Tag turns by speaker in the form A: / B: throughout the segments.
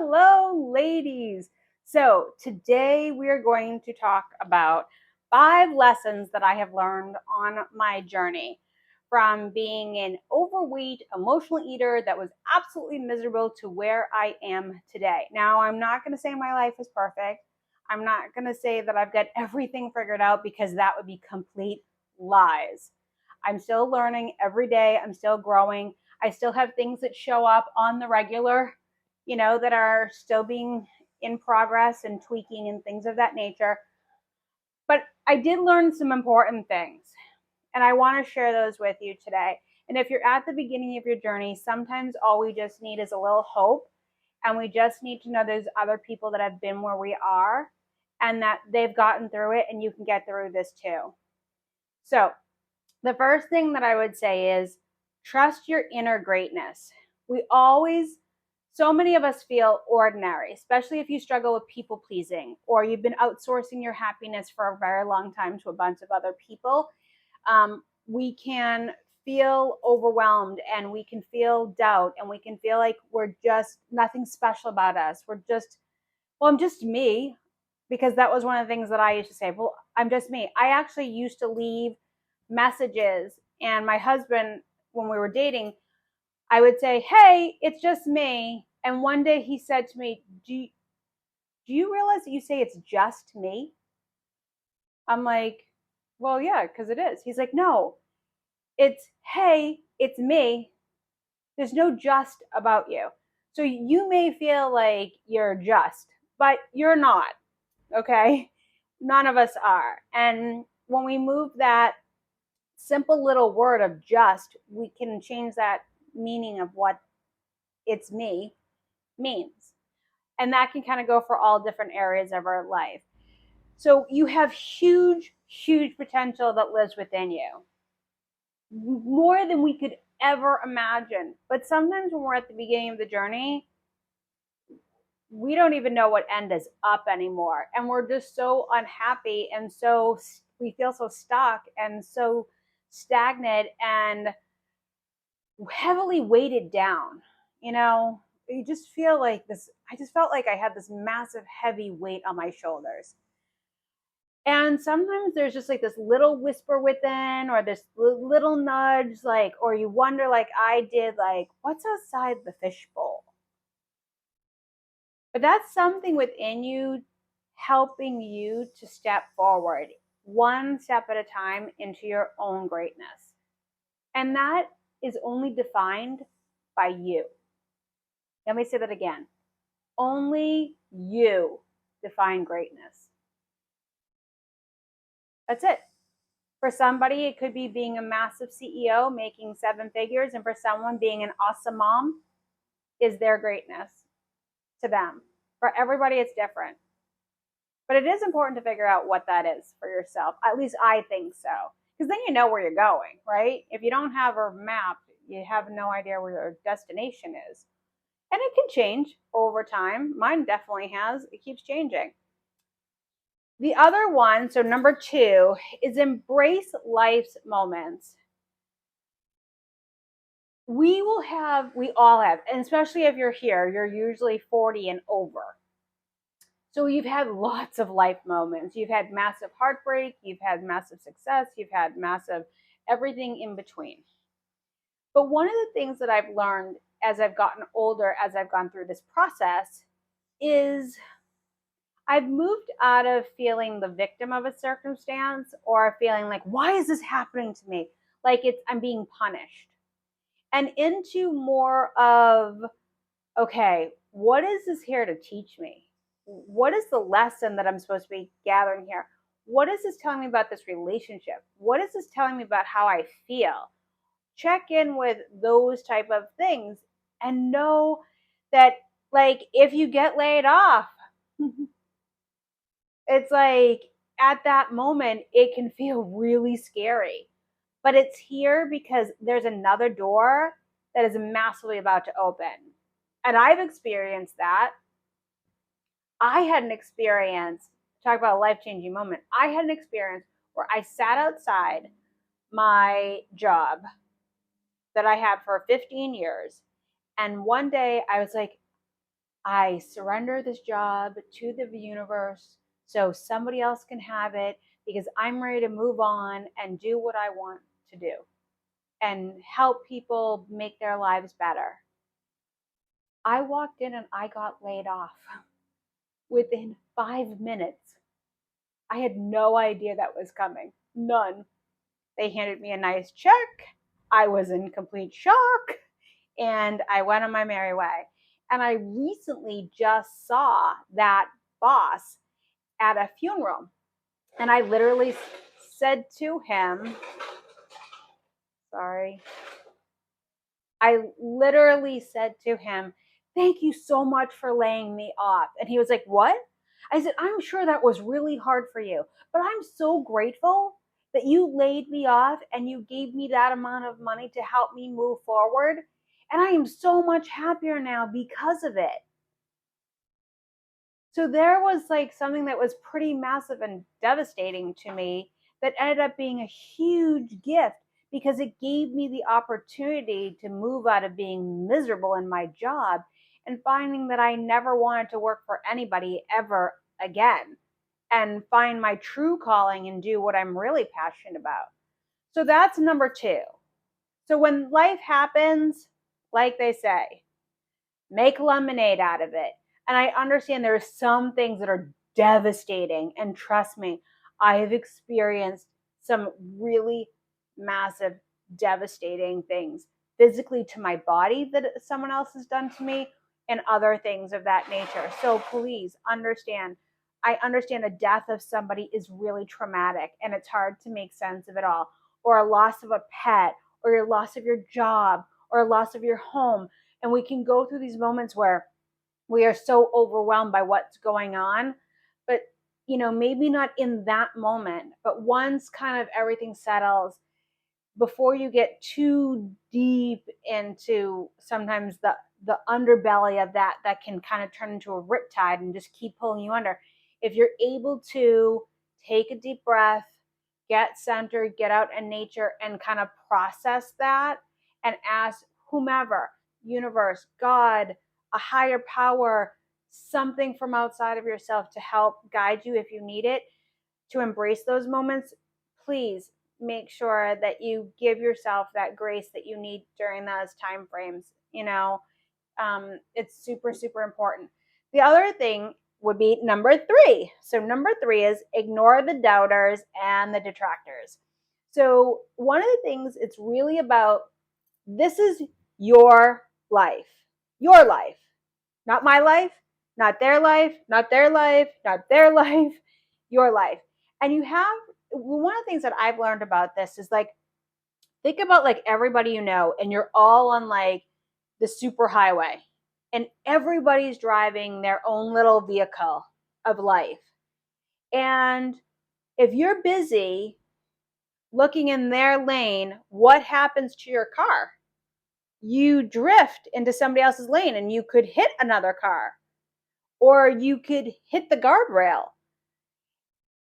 A: Hello, ladies. So today we are going to talk about 5 lessons that I have learned on my journey from being an overweight emotional eater that was absolutely miserable to where I am today. Now, I'm not going to say my life is perfect. I'm not going to say that I've got everything figured out because that would be complete lies. I'm still learning every day. I'm still growing. I still have things that show up on the regular, that are still being in progress and tweaking and things of that nature. But I did learn some important things, and I want to share those with you today. And if you're at the beginning of your journey, sometimes all we just need is a little hope, and we just need to know there's other people that have been where we are and that they've gotten through it, and you can get through this too. So, the first thing that I would say is trust your inner greatness. So many of us feel ordinary, especially if you struggle with people pleasing or you've been outsourcing your happiness for a very long time to a bunch of other people. We can feel overwhelmed and we can feel doubt and we can feel like we're just nothing special about us. I'm just me, because that was one of the things that I used to say. Well, I'm just me. I actually used to leave messages, and my husband, when we were dating, I would say, "Hey, it's just me." And one day he said to me, do you realize that you say it's just me? I'm like, well, yeah, because it is. He's like, no, it's, hey, it's me. There's no just about you. So you may feel like you're just, but you're not, okay? None of us are. And when we move that simple little word of just, we can change that meaning of what it's me means. And that can kind of go for all different areas of our life. So you have huge, huge potential that lives within you, more than we could ever imagine. But sometimes when we're at the beginning of the journey, we don't even know what end is up anymore. And we're just so unhappy, and we feel so stuck and so stagnant and heavily weighted down. You just feel like this. I just felt like I had this massive, heavy weight on my shoulders. And sometimes there's just like this little whisper within, or this little nudge, like, or you wonder, like I did, like, what's outside the fishbowl? But that's something within you helping you to step forward, one step at a time, into your own greatness. And that is only defined by you. Let me say that again. Only you define greatness. That's it. For somebody, it could be being a massive CEO making 7 figures, and for someone, being an awesome mom is their greatness to them. For everybody, it's different. But it is important to figure out what that is for yourself. At least I think so. Because then you know where you're going, right? If you don't have a map, you have no idea where your destination is. And it can change over time. Mine definitely has. It keeps changing. The other one, so number 2, is embrace life's moments. We all have, and especially if you're here, you're usually 40 and over. So you've had lots of life moments. You've had massive heartbreak, you've had massive success, you've had massive everything in between. But one of the things that I've learned as I've gotten older, as I've gone through this process, is I've moved out of feeling the victim of a circumstance, or feeling like, why is this happening to me? Like I'm being punished. And into more of, okay, what is this here to teach me? What is the lesson that I'm supposed to be gathering here? What is this telling me about this relationship? What is this telling me about how I feel? Check in with those type of things and know that, like, if you get laid off, it's like at that moment, it can feel really scary. But it's here because there's another door that is massively about to open. And I've experienced that. I had an experience, talk about a life-changing moment. I had an experience where I sat outside my job that I had for 15 years. And one day I was like, I surrender this job to the universe so somebody else can have it because I'm ready to move on and do what I want to do and help people make their lives better. I walked in and I got laid off within 5 minutes. I had no idea that was coming. None. They handed me a nice check. I was in complete shock and I went on my merry way. And I recently just saw that boss at a funeral. And I literally said to him, sorry, I literally said to him, thank you so much for laying me off. And he was like, what? I said, I'm sure that was really hard for you, but I'm so grateful that you laid me off and you gave me that amount of money to help me move forward. And I am so much happier now because of it. So there was like something that was pretty massive and devastating to me that ended up being a huge gift because it gave me the opportunity to move out of being miserable in my job and finding that I never wanted to work for anybody ever again and find my true calling and do what I'm really passionate about. So that's number two. So when life happens, like they say, make lemonade out of it. And I understand there are some things that are devastating. And trust me, I have experienced some really massive, devastating things physically to my body that someone else has done to me and other things of that nature. So please understand. I understand the death of somebody is really traumatic and it's hard to make sense of it all, or a loss of a pet, or your loss of your job, or a loss of your home. And we can go through these moments where we are so overwhelmed by what's going on. But, maybe not in that moment, but once kind of everything settles, before you get too deep into sometimes the underbelly of that can kind of turn into a riptide and just keep pulling you under. If you're able to take a deep breath, get centered, get out in nature and kind of process that and ask whomever, universe, God, a higher power, something from outside of yourself to help guide you if you need it, to embrace those moments, please make sure that you give yourself that grace that you need during those time frames. It's super, super important. The other thing would be number three. So number three is ignore the doubters and the detractors. So one of the things it's really about, this is your life, your life, not my life, not their life, not their life, not their life, your life. And you have, one of the things that I've learned about this is like, think about like everybody and you're all on like the super highway and everybody's driving their own little vehicle of life. And if you're busy looking in their lane, what happens to your car? You drift into somebody else's lane and you could hit another car, or you could hit the guardrail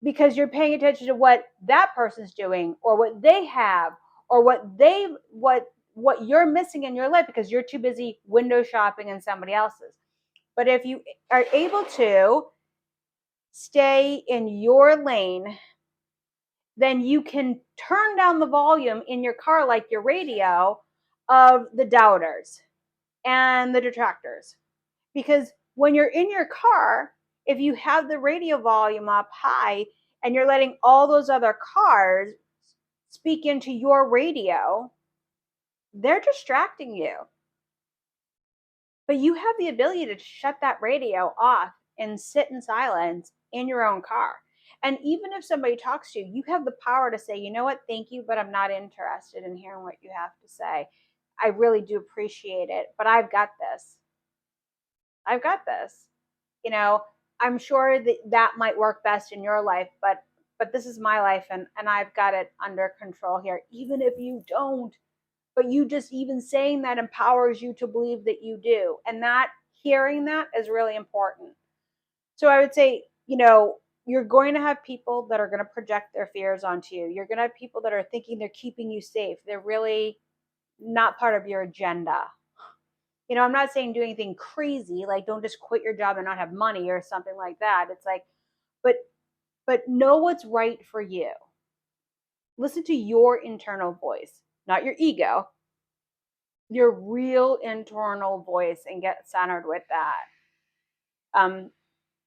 A: because you're paying attention to what that person's doing or what they have or what you're missing in your life because you're too busy window shopping in somebody else's. But if you are able to stay in your lane, then you can turn down the volume in your car, like your radio, of the doubters and the detractors. Because when you're in your car, if you have the radio volume up high and you're letting all those other cars speak into your radio, they're distracting you. But you have the ability to shut that radio off and sit in silence in your own car. And even if somebody talks to you, you have the power to say, you know what, thank you, but I'm not interested in hearing what you have to say. I really do appreciate it, but I've got this. I've got this. I'm sure that might work best in your life, but this is my life and I've got it under control here. Even if you don't, but you just even saying that empowers you to believe that you do. And that hearing that is really important. So I would say, you're going to have people that are going to project their fears onto you. You're going to have people that are thinking they're keeping you safe. They're really not part of your agenda. I'm not saying do anything crazy, like don't just quit your job and not have money or something like that. It's like, but know what's right for you. Listen to your internal voice, not your ego, your real internal voice, and get centered with that. Um,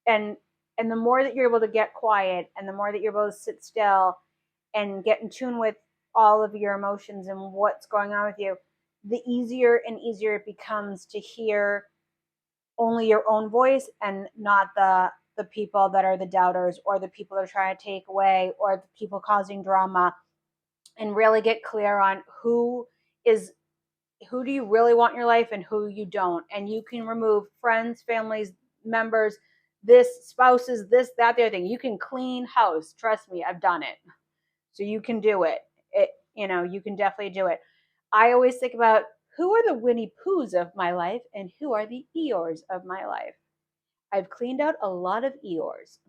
A: and the more that you're able to get quiet, and the more that you're able to sit still and get in tune with all of your emotions and what's going on with you, the easier and easier it becomes to hear only your own voice and not the people that are the doubters, or the people that are trying to take away, or the people causing drama, and really get clear on is who do you really want in your life and who you don't. And you can remove friends, families, members, this spouses, this, that, the other thing. You can clean house. Trust me, I've done it. So you can do it. You can definitely do it. I always think about who are the Winnie Poohs of my life and who are the Eeyores of my life. I've cleaned out a lot of Eeyores.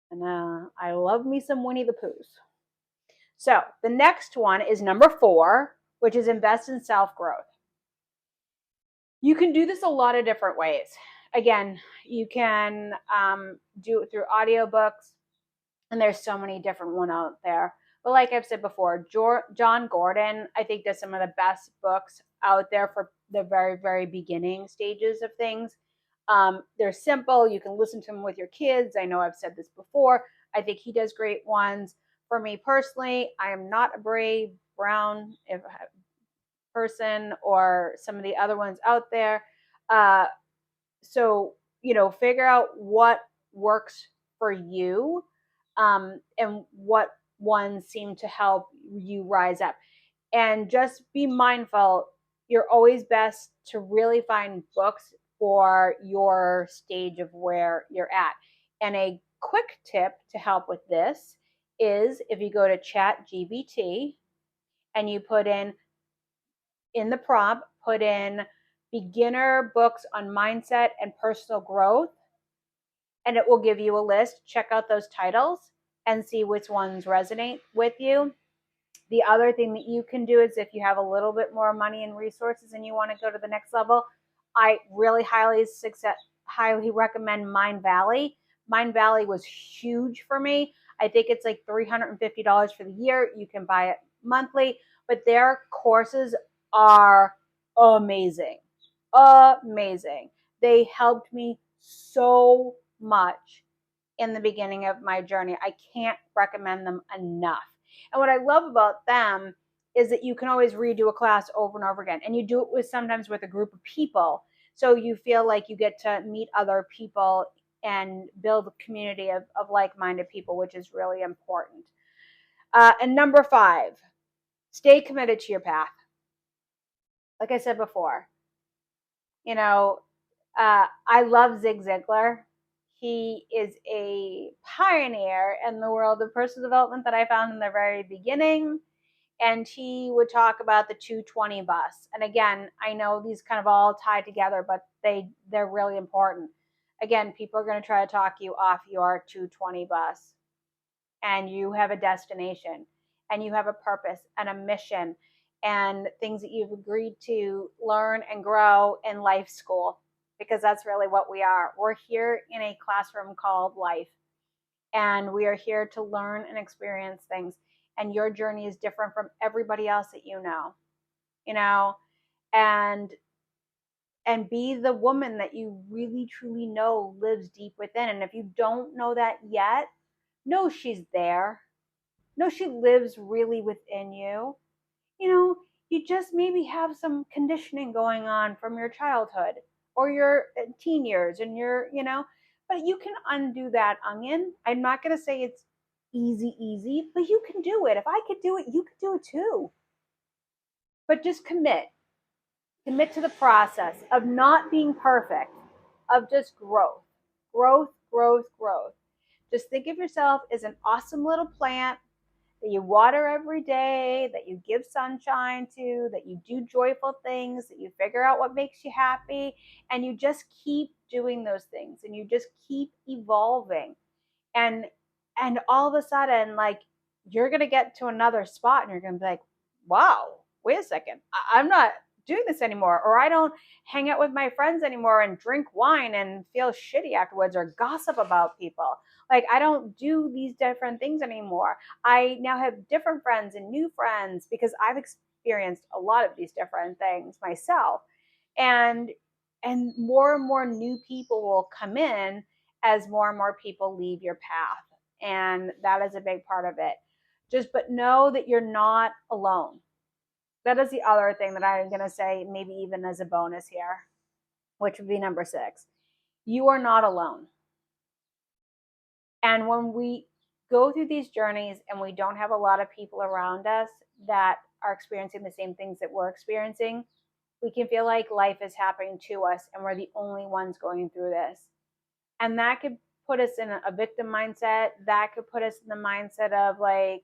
A: And I love me some Winnie the Poohs. So the next one is number 4, which is invest in self-growth. You can do this a lot of different ways. Again, you can do it through audiobooks, and there's so many different ones out there. But like I've said before, John Gordon, I think, does some of the best books out there for the very, very beginning stages of things. They're simple. You can listen to them with your kids. I know I've said this before. I think he does great ones. For me personally, I am not a Brave Brown person or some of the other ones out there. Uh, so, figure out what works for you, and what ones seem to help you rise up. And just be mindful, you're always best to really find books for your stage of where you're at. And a quick tip to help with this is if you go to ChatGPT and you put in the prompt, put in beginner books on mindset and personal growth, and it will give you a list. Check out those titles and see which ones resonate with you. The other thing that you can do is, if you have a little bit more money and resources and you want to go to the next level, I really highly recommend Mind Valley. Mind Valley was huge for me. I think it's like $350 for the year. You can buy it monthly, but their courses are amazing. Amazing. They helped me so much in the beginning of my journey. I can't recommend them enough. And what I love about them is that you can always redo a class over and over again. And you do it sometimes with a group of people. So you feel like you get to meet other people and build a community of like-minded people, which is really important. And number 5, stay committed to your path. Like I said before, I love Zig Ziglar. He is a pioneer in the world of personal development that I found in the very beginning. And he would talk about the 220 bus. And again, I know these kind of all tie together, but they're really important. Again, people are going to try to talk you off your 220 bus. And you have a destination, and you have a purpose and a mission, and things that you've agreed to learn and grow in life school, because that's really what we are. We're here in a classroom called life, and we are here to learn and experience things. And your journey is different from everybody else that you know, and be the woman that you really truly know lives deep within. And if you don't know that yet, know she's there. Know she lives really within you. You just maybe have some conditioning going on from your childhood or your teen years, and but you can undo that onion. I'm not going to say it's easy, but you can do it. If I could do it, you could do it too. But just commit to the process of not being perfect, of just growth. Just think of yourself as an awesome little plant that you water every day, that you give sunshine to, that you do joyful things, that you figure out what makes you happy, and you just keep doing those things, and you just keep evolving. And all of a sudden, like, you're going to get to another spot and you're going to be like, wow, wait a second. I'm not doing this anymore, or I don't hang out with my friends anymore and drink wine and feel shitty afterwards or gossip about people. Like, I don't do these different things anymore. I now have different friends and new friends because I've experienced a lot of these different things myself. And more and more new people will come in as more and more people leave your path. And that is a big part of it. Just but know that you're not alone. That is the other thing that I'm going to say, maybe even as a bonus here, which would be number 6. You are not alone. And when we go through these journeys and we don't have a lot of people around us that are experiencing the same things that we're experiencing, we can feel like life is happening to us and we're the only ones going through this. And that could put us in a victim mindset. That could put us in the mindset of like,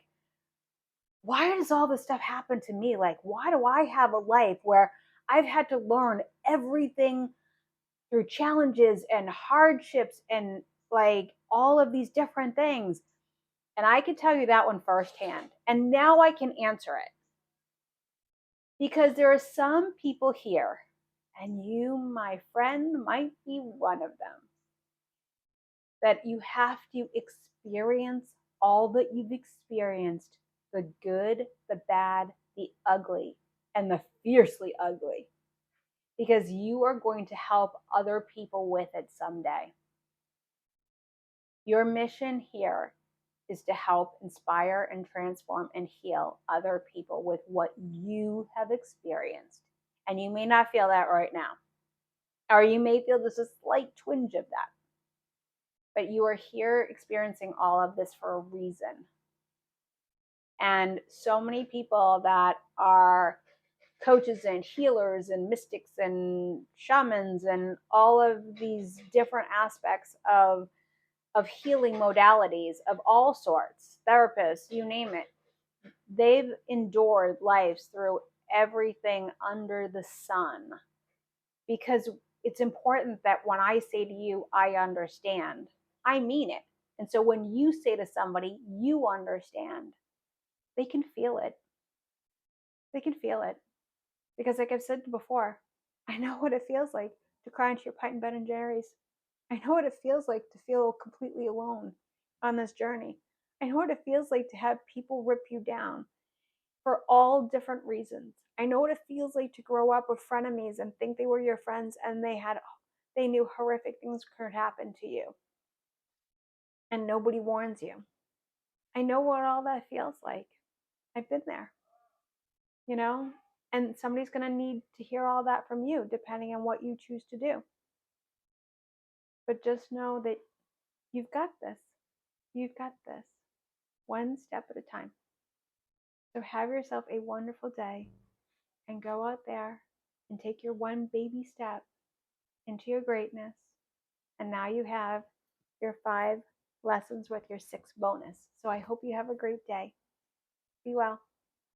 A: why does all this stuff happen to me? Like, why do I have a life where I've had to learn everything through challenges and hardships and like all of these different things? And I can tell you that one firsthand. And now I can answer it because there are some people here, and you, my friend, might be one of them, that you have to experience all that you've experienced, the good, the bad, the ugly, and the fiercely ugly, because you are going to help other people with it someday. Your mission here is to help inspire and transform and heal other people with what you have experienced. And you may not feel that right now, or you may feel just a slight twinge of that. But you are here experiencing all of this for a reason. And so many people that are coaches and healers and mystics and shamans and all of these different aspects of healing modalities of all sorts, therapists, you name it, they've endured lives through everything under the sun, because it's important that when I say to you, I understand, I mean it. And so when you say to somebody, you understand, they can feel it. They can feel it. Because, like I've said before, I know what it feels like to cry into your pint and Ben and Jerry's. I know what it feels like to feel completely alone on this journey. I know what it feels like to have people rip you down for all different reasons. I know what it feels like to grow up with frenemies and think they were your friends and they knew horrific things could happen to you. And nobody warns you. I know what all that feels like. I've been there, you know? And somebody's going to need to hear all that from you, depending on what you choose to do. But just know that you've got this. You've got this. One step at a time. So have yourself a wonderful day and go out there and take your one baby step into your greatness. And now you have your 5 lessons with your 6 bonus. So I hope you have a great day. Be well.